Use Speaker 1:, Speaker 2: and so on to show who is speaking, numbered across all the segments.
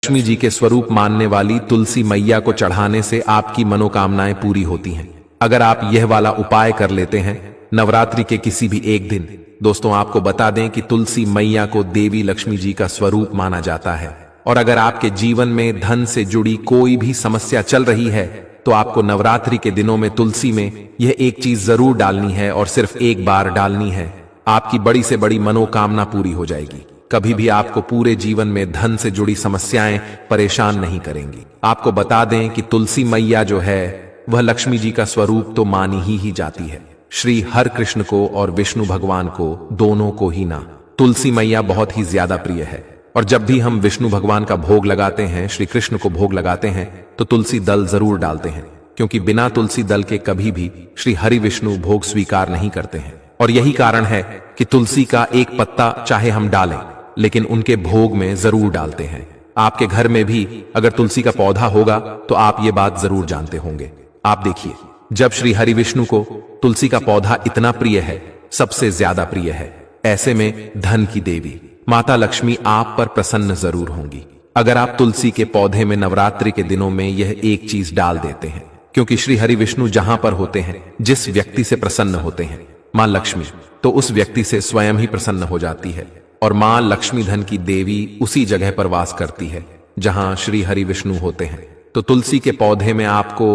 Speaker 1: लक्ष्मी जी के स्वरूप मानने वाली तुलसी मैया को चढ़ाने से आपकी मनोकामनाएं पूरी होती हैं। अगर आप यह वाला उपाय कर लेते हैं नवरात्रि के किसी भी एक दिन। दोस्तों, आपको बता दें कि तुलसी मैया को देवी लक्ष्मी जी का स्वरूप माना जाता है, और अगर आपके जीवन में धन से जुड़ी कोई भी समस्या चल रही है तो आपको नवरात्रि के दिनों में तुलसी में यह एक चीज जरूर डालनी है, और सिर्फ एक बार डालनी है। आपकी बड़ी से बड़ी मनोकामना पूरी हो जाएगी। कभी भी आपको पूरे जीवन में धन से जुड़ी समस्याएं परेशान नहीं करेंगी। आपको बता दें कि तुलसी मैया जो है वह लक्ष्मी जी का स्वरूप तो मानी ही जाती है। श्री हर कृष्ण को और विष्णु भगवान को, दोनों को ही ना, तुलसी मैया बहुत ही ज्यादा प्रिय है। और जब भी हम विष्णु भगवान का भोग लगाते हैं, श्री कृष्ण को भोग लगाते हैं, तो तुलसी दल जरूर डालते हैं, क्योंकि बिना तुलसी दल के कभी भी श्री हरि विष्णु भोग स्वीकार नहीं करते हैं। और यही कारण है कि तुलसी का एक पत्ता चाहे हम डालें, लेकिन उनके भोग में जरूर डालते हैं। आपके घर में भी अगर तुलसी का पौधा होगा तो आप ये बात जरूर जानते होंगे। आप देखिए, जब श्री हरि विष्णु को तुलसी का पौधा इतना प्रिय है, सबसे ज्यादा प्रिय है, ऐसे में धन की देवी माता लक्ष्मी आप पर प्रसन्न जरूर होंगी अगर आप तुलसी के पौधे में नवरात्रि के दिनों में यह एक चीज डाल देते हैं। क्योंकि श्री हरि विष्णु जहां पर होते हैं, जिस व्यक्ति से प्रसन्न होते हैं मां लक्ष्मी, तो उस व्यक्ति से स्वयं ही प्रसन्न हो जाती है। और मां लक्ष्मी धन की देवी उसी जगह पर वास करती है जहां श्री हरि विष्णु होते हैं। तो तुलसी के पौधे में आपको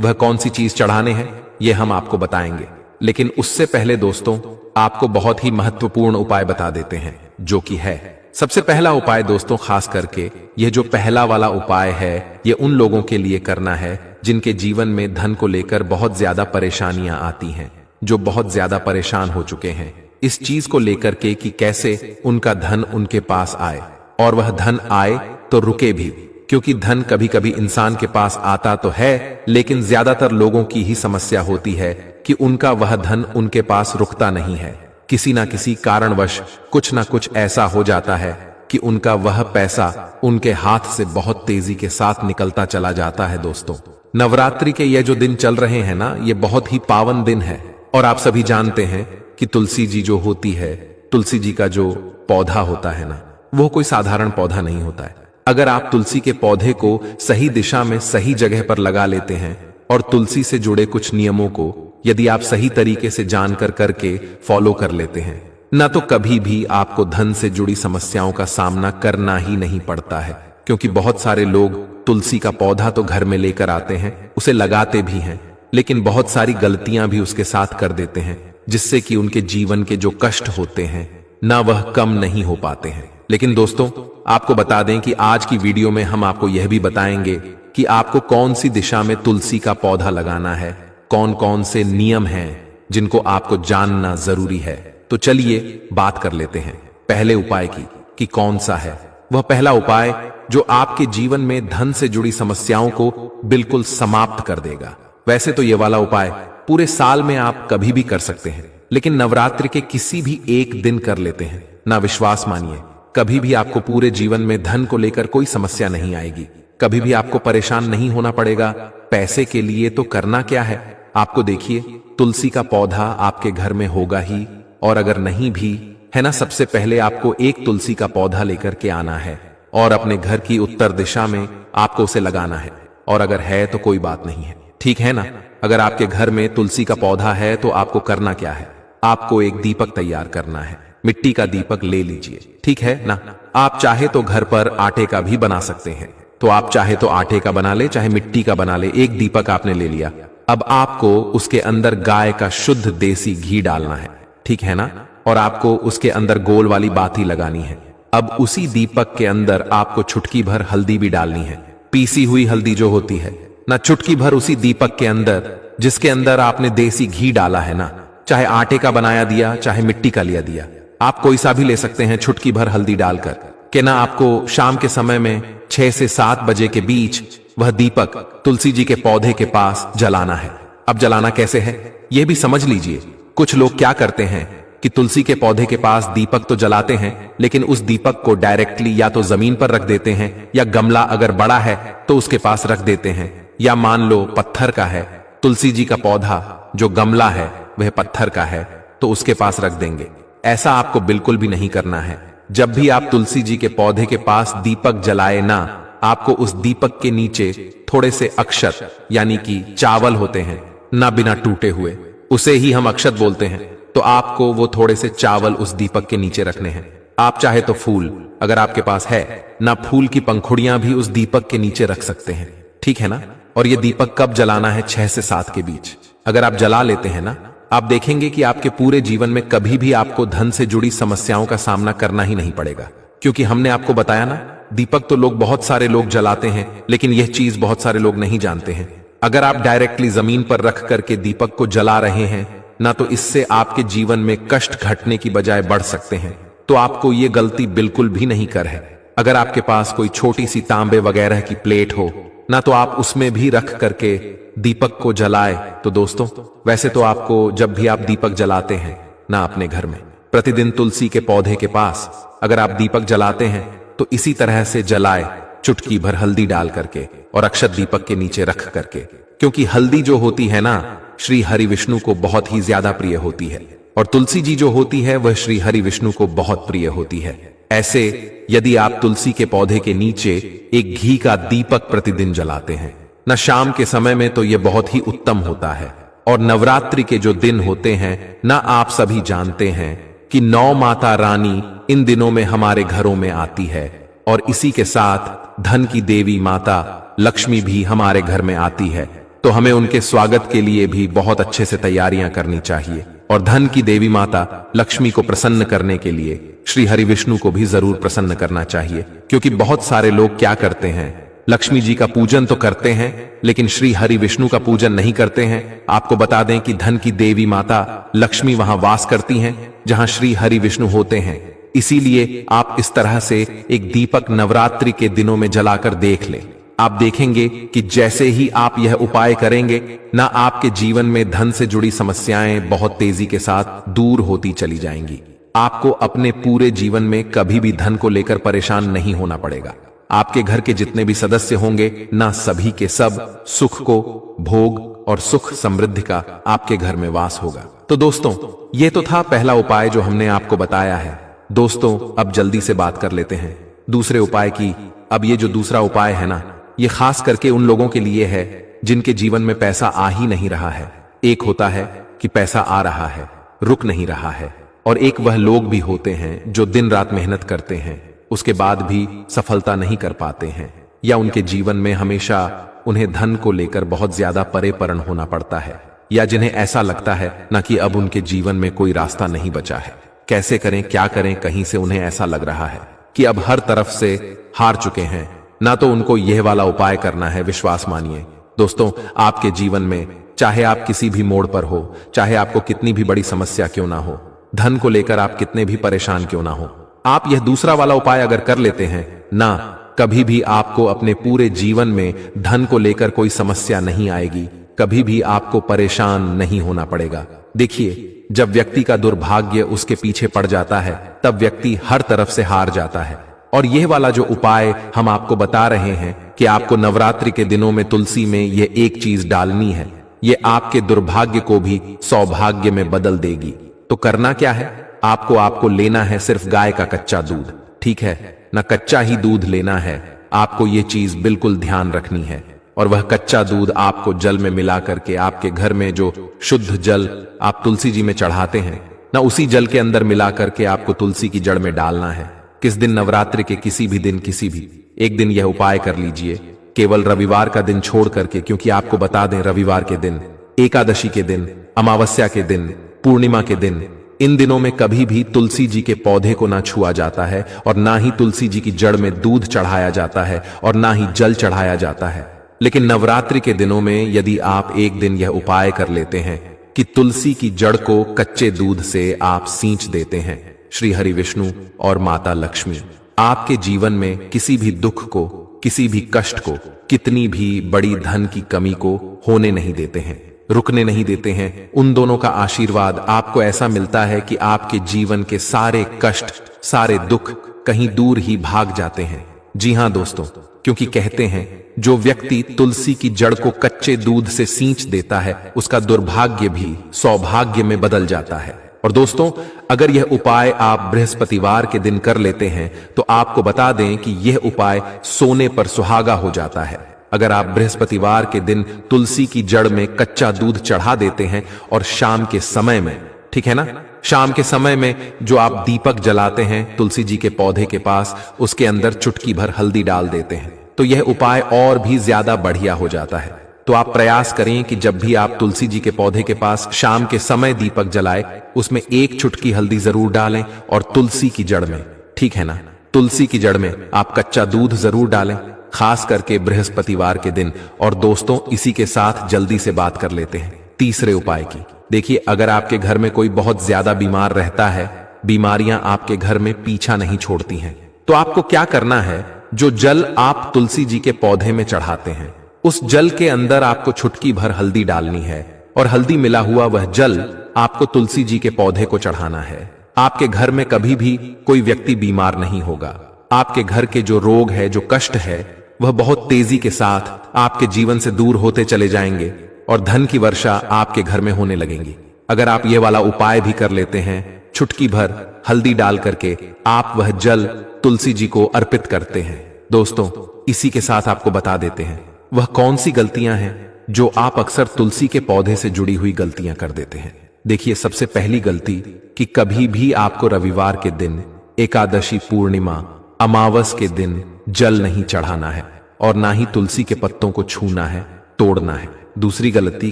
Speaker 1: वह कौन सी चीज चढ़ाने हैं, यह हम आपको बताएंगे। लेकिन उससे पहले दोस्तों, आपको बहुत ही महत्वपूर्ण उपाय बता देते हैं, जो कि है सबसे पहला उपाय। दोस्तों, खास करके यह जो पहला वाला उपाय है, यह उन लोगों के लिए करना है जिनके जीवन में धन को लेकर बहुत ज्यादा परेशानियां आती हैं, जो बहुत ज्यादा परेशान हो चुके हैं इस चीज को लेकर के कि कैसे उनका धन उनके पास आए, और वह धन आए तो रुके भी। क्योंकि धन कभी कभी इंसान के पास आता तो है, लेकिन ज्यादातर लोगों की ही समस्या होती है कि उनका वह धन उनके पास रुकता नहीं है। किसी ना किसी कारणवश कुछ ना कुछ ऐसा हो जाता है कि उनका वह पैसा उनके हाथ से बहुत तेजी के साथ निकलता चला जाता है। दोस्तों, नवरात्रि के ये जो दिन चल रहे हैं ना, ये बहुत ही पावन दिन है। और आप सभी जानते हैं कि तुलसी जी जो होती है, तुलसी जी का जो पौधा होता है ना, वो कोई साधारण पौधा नहीं होता है। अगर आप तुलसी के पौधे को सही दिशा में सही जगह पर लगा लेते हैं, और तुलसी से जुड़े कुछ नियमों को यदि आप सही तरीके से जानकर करके फॉलो कर लेते हैं ना, तो कभी भी आपको धन से जुड़ी समस्याओं का सामना करना ही नहीं पड़ता है। क्योंकि बहुत सारे लोग तुलसी का पौधा तो घर में लेकर आते हैं, उसे लगाते भी हैं, लेकिन बहुत सारी गलतियां भी उसके साथ कर देते हैं, जिससे कि उनके जीवन के जो कष्ट होते हैं ना, वह कम नहीं हो पाते हैं। लेकिन दोस्तों, आपको बता दें कि आज की वीडियो में हम आपको यह भी बताएंगे कि आपको कौन सी दिशा में तुलसी का पौधा लगाना है, कौन कौन से नियम हैं जिनको आपको जानना जरूरी है। तो चलिए बात कर लेते हैं पहले उपाय की कि कौन सा है वह पहला उपाय जो आपके जीवन में धन से जुड़ी समस्याओं को बिल्कुल समाप्त कर देगा। वैसे तो ये वाला उपाय पूरे साल में आप कभी भी कर सकते हैं, लेकिन नवरात्रि के किसी भी एक दिन कर लेते हैं ना, विश्वास मानिए, कभी भी आपको पूरे जीवन में धन को लेकर कोई समस्या नहीं आएगी। कभी भी आपको परेशान नहीं होना पड़ेगा। पैसे के लिए तो करना क्या है, आपको देखिए, तुलसी का पौधा आपके घर में होगा ही, और अगर नहीं भी है ना, सबसे पहले आपको एक तुलसी का पौधा लेकर के आना है, और अपने घर की उत्तर दिशा में आपको उसे लगाना है। और अगर है तो कोई बात नहीं है, ठीक है ना। अगर आपके घर में तुलसी का पौधा है तो आपको करना क्या है, आपको एक दीपक तैयार करना है। मिट्टी का दीपक ले लीजिए, ठीक है ना। आप चाहे तो घर पर आटे का भी बना सकते हैं, तो आप चाहे तो आटे का बना ले, चाहे मिट्टी का बना ले। एक दीपक आपने ले लिया, अब आपको उसके अंदर गाय का शुद्ध देसी घी डालना है, ठीक है ना। और आपको उसके अंदर गोल वाली बाती लगानी है। अब उसी दीपक के अंदर आपको चुटकी भर हल्दी भी डालनी है, पीसी हुई हल्दी जो होती है ना, चुटकी भर उसी दीपक के अंदर जिसके अंदर आपने देसी घी डाला है ना, चाहे आटे का बनाया दिया, चाहे मिट्टी का लिया दिया, आप कोई सा भी ले सकते हैं। चुटकी भर हल्दी डालकर के ना, आपको शाम के समय में 6 से 7 बजे के बीच वह दीपक तुलसी जी के पौधे के पास जलाना है। अब जलाना कैसे है यह भी समझ लीजिए। कुछ लोग क्या करते हैं कि तुलसी के पौधे के पास दीपक तो जलाते हैं, लेकिन उस दीपक को डायरेक्टली या तो जमीन पर रख देते हैं, या गमला अगर बड़ा है तो उसके पास रख देते हैं, या मान लो पत्थर का है, तुलसी जी का पौधा जो गमला है वह पत्थर का है, तो उसके पास रख देंगे। ऐसा आपको बिल्कुल भी नहीं करना है। जब भी आप तुलसी जी के पौधे के पास दीपक जलाए ना, आपको उस दीपक के नीचे थोड़े से अक्षत यानी कि चावल होते हैं ना, बिना टूटे हुए, उसे ही हम अक्षत बोलते हैं। तो आपको वो थोड़े से चावल उस दीपक के नीचे रखने हैं। आप चाहे तो फूल, अगर आपके पास है ना, फूल की पंखुड़ियां भी उस दीपक के नीचे रख सकते हैं, ठीक है ना। और ये दीपक कब जलाना है? 6 से 7 के बीच। अगर आप जला लेते हैं ना, आप देखेंगे कि आपके पूरे जीवन में कभी भी आपको धन से जुड़ी समस्याओं का सामना करना ही नहीं पड़ेगा। क्योंकि हमने आपको बताया ना, दीपक तो लोग, बहुत सारे लोग जलाते हैं, लेकिन यह चीज बहुत सारे लोग नहीं जानते हैं। अगर आप डायरेक्टली जमीन पर रख करके दीपक को जला रहे हैं ना, तो इससे आपके जीवन में कष्ट घटने की बजाय बढ़ सकते हैं। तो आपको ये गलती बिल्कुल भी नहीं कर है। अगर आपके पास कोई छोटी सी तांबे वगैरह की प्लेट हो ना, तो आप उसमें भी रख करके दीपक को जलाए। तो दोस्तों, वैसे तो आपको जब भी आप दीपक जलाते हैं ना अपने घर में, प्रतिदिन तुलसी के पौधे के पास अगर आप दीपक जलाते हैं तो इसी तरह से जलाए, चुटकी भर हल्दी डाल करके और अक्षत दीपक के नीचे रख करके। क्योंकि हल्दी जो होती है ना, श्री हरि विष्णु को बहुत ही ज्यादा प्रिय होती है, और तुलसी जी जो होती है वह श्री हरि विष्णु को बहुत प्रिय होती है। ऐसे यदि आप तुलसी के पौधे के नीचे एक घी का दीपक प्रतिदिन जलाते हैं न, शाम के समय में, तो यह बहुत ही उत्तम होता है। और नवरात्रि के जो दिन होते हैं ना, आप सभी जानते हैं कि 9 माता रानी इन दिनों में हमारे घरों में आती है, और इसी के साथ धन की देवी माता लक्ष्मी भी हमारे घर में आती है। तो हमें उनके स्वागत के लिए भी बहुत अच्छे से तैयारियां करनी चाहिए, और धन की देवी माता लक्ष्मी को प्रसन्न करने के लिए श्री हरि विष्णु को भी जरूर प्रसन्न करना चाहिए। क्योंकि बहुत सारे लोग क्या करते हैं, लक्ष्मी जी का पूजन तो करते हैं लेकिन श्री हरि विष्णु का पूजन नहीं करते हैं। आपको बता दें कि धन की देवी माता लक्ष्मी वहां वास करती हैं जहां श्री हरि विष्णु होते हैं। इसीलिए आप इस तरह से एक दीपक नवरात्रि के दिनों में जलाकर देख लें। आप देखेंगे कि जैसे ही आप यह उपाय करेंगे ना, आपके जीवन में धन से जुड़ी समस्याएं बहुत तेजी के साथ दूर होती चली जाएंगी। आपको अपने पूरे जीवन में कभी भी धन को लेकर परेशान नहीं होना पड़ेगा। आपके घर के जितने भी सदस्य होंगे ना, सभी के सब सुख को, भोग और सुख समृद्धि का आपके घर में वास होगा। तो दोस्तों, ये तो था पहला उपाय जो हमने आपको बताया है। दोस्तों, अब जल्दी से बात कर लेते हैं दूसरे उपाय की। अब ये जो दूसरा उपाय है ना, ये खास करके उन लोगों के लिए है जिनके जीवन में पैसा आ ही नहीं रहा है। एक होता है कि पैसा आ रहा है, रुक नहीं रहा है, और एक वह लोग भी होते हैं जो दिन रात मेहनत करते हैं, उसके बाद भी सफलता नहीं कर पाते हैं, या उनके जीवन में हमेशा उन्हें धन को लेकर बहुत ज्यादा परेशान होना पड़ता है, या जिन्हें ऐसा लगता है ना कि अब उनके जीवन में कोई रास्ता नहीं बचा है। कैसे करें, क्या करें, कहीं से उन्हें ऐसा लग रहा है कि अब हर तरफ से हार चुके हैं ना, तो उनको यह वाला उपाय करना है। विश्वास मानिए दोस्तों, आपके जीवन में चाहे आप किसी भी मोड़ पर हो, चाहे आपको कितनी भी बड़ी समस्या क्यों ना हो, धन को लेकर आप कितने भी परेशान क्यों ना हो, आप यह दूसरा वाला उपाय अगर कर लेते हैं ना, कभी भी आपको अपने पूरे जीवन में धन को लेकर कोई समस्या नहीं आएगी, कभी भी आपको परेशान नहीं होना पड़ेगा। देखिए, जब व्यक्ति का दुर्भाग्य उसके पीछे पड़ जाता है, तब व्यक्ति हर तरफ से हार जाता है। और यह वाला जो उपाय हम आपको बता रहे हैं कि आपको नवरात्रि के दिनों में तुलसी में यह एक चीज डालनी है, यह आपके दुर्भाग्य को भी सौभाग्य में बदल देगी। तो करना क्या है, आपको लेना है सिर्फ गाय का कच्चा दूध, ठीक है ना, कच्चा ही दूध लेना है। आपको ये चीज बिल्कुल ध्यान रखनी है, और वह कच्चा दूध आपको जल में मिला करके आपके घर में जो शुद्ध जल आप तुलसी जी में चढ़ाते हैं ना, उसी जल के अंदर मिला करके आपको तुलसी की जड़ में डालना है। किस दिन, नवरात्रि के किसी भी दिन, किसी भी एक दिन यह उपाय कर लीजिए, केवल रविवार का दिन छोड़ करके। क्योंकि आपको बता दें, रविवार के दिन, एकादशी के दिन, अमावस्या के दिन, पूर्णिमा के दिन, इन दिनों में कभी भी तुलसी जी के पौधे को ना छुआ जाता है, और ना ही तुलसी जी की जड़ में दूध चढ़ाया जाता है, और ना ही जल चढ़ाया जाता है। लेकिन नवरात्रि के दिनों में यदि आप एक दिन यह उपाय कर लेते हैं कि तुलसी की जड़ को कच्चे दूध से आप सींच देते हैं, श्री हरि विष्णु और माता लक्ष्मी आपके जीवन में किसी भी दुख को, किसी भी कष्ट को, कितनी भी बड़ी धन की कमी को होने नहीं देते हैं, रुकने नहीं देते हैं। उन दोनों का आशीर्वाद आपको ऐसा मिलता है कि आपके जीवन के सारे कष्ट, सारे दुख कहीं दूर ही भाग जाते हैं। जी हां दोस्तों, क्योंकि कहते हैं जो व्यक्ति तुलसी की जड़ को कच्चे दूध से सींच देता है, उसका दुर्भाग्य भी सौभाग्य में बदल जाता है। और दोस्तों, अगर यह उपाय आप बृहस्पतिवार के दिन कर लेते हैं तो आपको बता दें कि यह उपाय सोने पर सुहागा हो जाता है। अगर आप बृहस्पतिवार के दिन तुलसी की जड़ में कच्चा दूध चढ़ा देते हैं और शाम के समय में, ठीक है ना, शाम के समय में जो आप दीपक जलाते हैं तुलसी जी के पौधे के पास, उसके अंदर चुटकी भर हल्दी डाल देते हैं, तो यह उपाय और भी ज्यादा बढ़िया हो जाता है। तो आप प्रयास करें कि जब भी आप तुलसी जी के पौधे के पास शाम के समय दीपक जलाएं, उसमें एक चुटकी हल्दी जरूर डालें और तुलसी की जड़ में, ठीक है ना, तुलसी की जड़ में आप कच्चा दूध जरूर डालें, खास करके बृहस्पतिवार के दिन। और दोस्तों, इसी के साथ जल्दी से बात कर लेते हैं तीसरे उपाय की। देखिए, अगर आपके घर में कोई बहुत ज्यादा बीमार रहता है, बीमारियां आपके घर में पीछा नहीं छोड़ती हैं, तो आपको क्या करना है, जो जल आप तुलसी जी के पौधे में चढ़ाते हैं, उस जल के अंदर आपको चुटकी भर हल्दी डालनी है और हल्दी मिला हुआ वह जल आपको तुलसी जी के पौधे को चढ़ाना है। आपके घर में कभी भी कोई व्यक्ति बीमार नहीं होगा। आपके घर के जो रोग है, जो कष्ट है, वह बहुत तेजी के साथ आपके जीवन से दूर होते चले जाएंगे और धन की वर्षा आपके घर में होने लगेंगी। अगर आप ये वाला उपाय भी कर लेते हैं, चुटकी भर हल्दी डाल करके आप वह जल तुलसी जी को अर्पित करते हैं। दोस्तों, इसी के साथ आपको बता देते हैं वह कौन सी गलतियां हैं जो आप अक्सर तुलसी के पौधे से जुड़ी हुई गलतियां कर देते हैं। देखिए, सबसे पहली गलती कि कभी भी आपको रविवार के दिन, एकादशी, पूर्णिमा, अमावस के दिन जल नहीं चढ़ाना है और ना ही तुलसी के पत्तों को छूना है, तोड़ना है। दूसरी गलती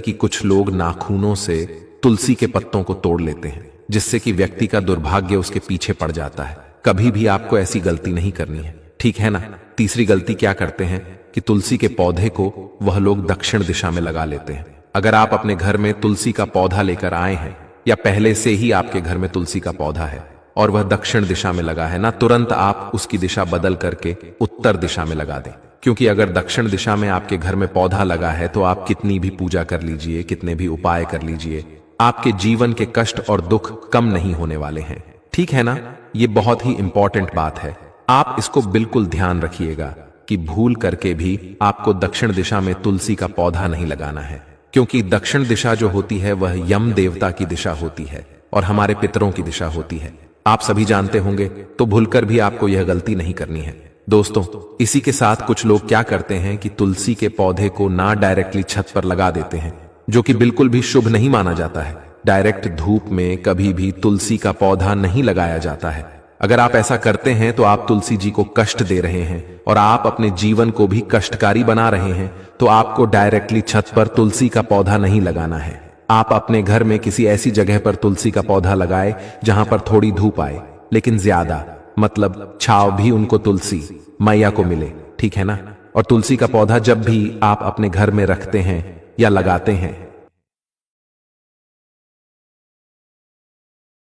Speaker 1: कि कुछ लोग नाखूनों से तुलसी के पत्तों को तोड़ लेते हैं, जिससे कि व्यक्ति का दुर्भाग्य उसके पीछे पड़ जाता है। कभी भी आपको ऐसी गलती नहीं करनी है, ठीक है ना। तीसरी गलती क्या करते हैं कि तुलसी के पौधे को वह लोग दक्षिण दिशा में लगा लेते हैं। अगर आप अपने घर में तुलसी का पौधा लेकर आए हैं या पहले से ही आपके घर में तुलसी का पौधा है और वह दक्षिण दिशा में लगा है ना, तुरंत आप उसकी दिशा बदल करके उत्तर दिशा में लगा दें। क्योंकि अगर दक्षिण दिशा में आपके घर में पौधा लगा है तो आप कितनी भी पूजा कर लीजिए, कितने भी उपाय कर लीजिए, आपके जीवन के कष्ट और दुख कम नहीं होने वाले हैं, ठीक है ना। ये बहुत ही इंपॉर्टेंट बात है, आप इसको बिल्कुल ध्यान रखिएगा कि भूल करके भी आपको दक्षिण दिशा में तुलसी का पौधा नहीं लगाना है। क्योंकि दक्षिण दिशा जो होती है वह यम देवता की दिशा होती है और हमारे पितरों की दिशा होती है। आप सभी जानते होंगे, तो भूलकर भी आपको यह गलती नहीं करनी है। दोस्तों, इसी के साथ कुछ लोग क्या करते हैं कि तुलसी के पौधे को ना डायरेक्टली छत पर लगा देते हैं, जो कि बिल्कुल भी शुभ नहीं माना जाता है। डायरेक्ट धूप में कभी भी तुलसी का पौधा नहीं लगाया जाता है। अगर आप ऐसा करते हैं तो आप तुलसी जी को कष्ट दे रहे हैं और आप अपने जीवन को भी कष्टकारी बना रहे हैं। तो आपको डायरेक्टली छत पर तुलसी का पौधा नहीं लगाना है। आप अपने घर में किसी ऐसी जगह पर तुलसी का पौधा लगाए जहां पर थोड़ी धूप आए, लेकिन ज्यादा मतलब छाव भी उनको तुलसी मैया को मिले, ठीक है ना। और तुलसी का पौधा जब भी आप अपने घर में रखते हैं या लगाते हैं